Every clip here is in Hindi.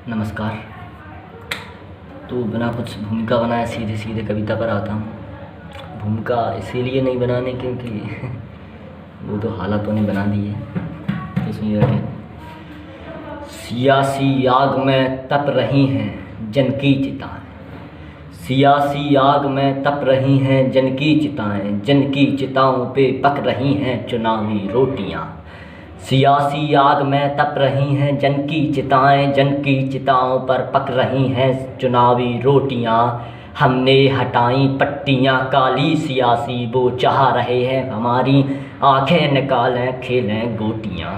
नमस्कार। तो बिना कुछ भूमिका बनाए सीधे सीधे कविता पर आता हूँ। भूमिका इसीलिए नहीं बनाने क्योंकि वो तो हालातों ने बना दी है। इसमें यह है, सियासी आग में तप रही हैं जन की चिताएँ, सियासी आग में तप रही हैं जन की चिताएँ, जन की चिताओं पे पक रही हैं चुनावी रोटियाँ। सियासी आग में तप रही हैं जन की चिताएँ, जन की चिताओं पर पक रही हैं चुनावी रोटियाँ। हमने हटाई पट्टियाँ काली सियासी वो चाह रहे हैं हमारी आँखें निकालें खेलें गोटियाँ,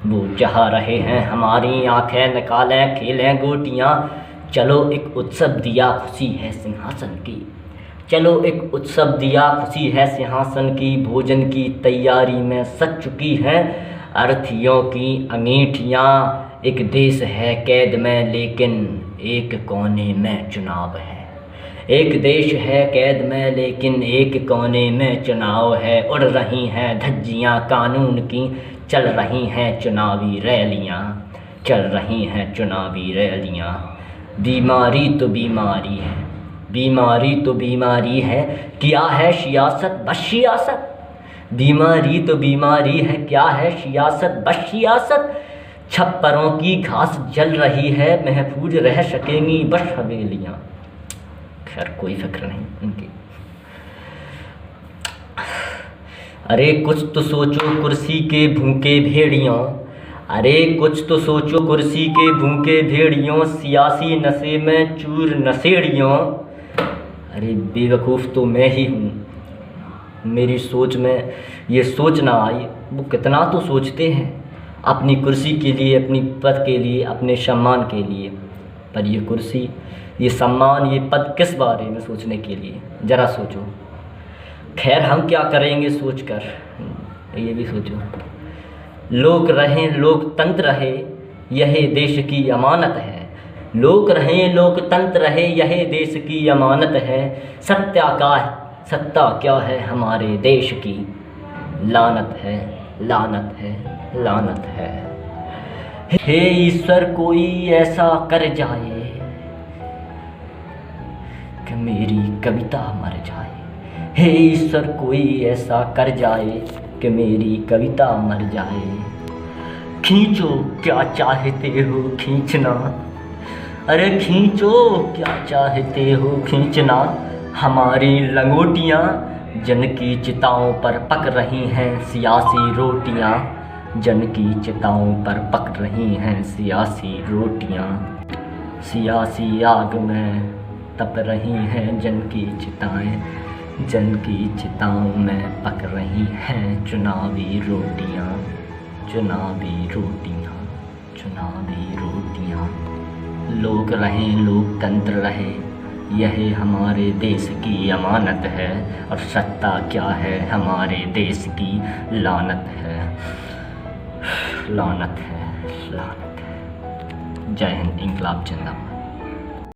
वो चाह रहे हैं हमारी आँखें निकालें खेलें गोटियाँ। चलो एक उत्सव दिया खुशी है सिंहासन की, चलो एक उत्सव दिया खुशी है सिंहासन की। भोजन की तैयारी में सज चुकी हैं अर्थियों की अंगीठियाँ। एक देश है कैद में लेकिन एक कोने में चुनाव है, एक देश है कैद में लेकिन एक कोने में चुनाव है। उड़ रही हैं धज्जियाँ कानून की, चल रही हैं चुनावी रैलियाँ, चल रही हैं चुनावी रैलियाँ। बीमारी तो बीमारी है, बीमारी तो बीमारी है, क्या है सियासत बस सियासत। बीमारी तो बीमारी है, क्या है सियासत बस सियासत। छप्परों की घास जल रही है, महफूज रह सकेंगी बस हवेलियाँ। खैर कोई फिक्र नहीं उनकी। अरे कुछ तो सोचो कुर्सी के भूखे भेड़ियों, अरे कुछ तो सोचो कुर्सी के भूखे भेड़ियों, सियासी नशे में चूर नशेड़ियों। अरे बेवकूफ़ तो मैं ही हूँ, मेरी सोच में ये सोच ना आई। वो कितना तो सोचते हैं अपनी कुर्सी के लिए, अपनी पद के लिए, अपने सम्मान के लिए, पर ये कुर्सी, ये सम्मान, ये पद किस बारे में सोचने के लिए, ज़रा सोचो। खैर हम क्या करेंगे सोच कर, ये भी सोचो। लोग रहें लोकतंत्र रहे यह देश की अमानत है, लोग रहें लोकतंत्र रहे यह देश की अमानत है। सत्ता क्या है हमारे देश की, लानत है लानत है लानत है। हे ईश्वर कोई ऐसा कर जाए कि मेरी कविता मर जाए, हे ईश्वर कोई ऐसा कर जाए कि मेरी कविता मर जाए। खींचो क्या चाहते हो खींचना, अरे खींचो क्या चाहते हो खींचना। हमारी लंगोटियाँ जन की चिताओं पर पक रही हैं सियासी रोटियाँ, जन की चिताओं पर पक रही हैं सियासी रोटियाँ। सियासी आग में तप रही हैं जन की चिताएँ, जन की चिताओं में पक रही हैं चुनावी रोटियाँ, चुनावी रोटियाँ, चुनावी रोटियाँ। लोग रहें लोकतंत्र रहे यह हमारे देश की अमानत है, और सत्ता क्या है हमारे देश की लानत है, लानत है, लानत है। जय हिंद, इंकलाब जिंदाबाद।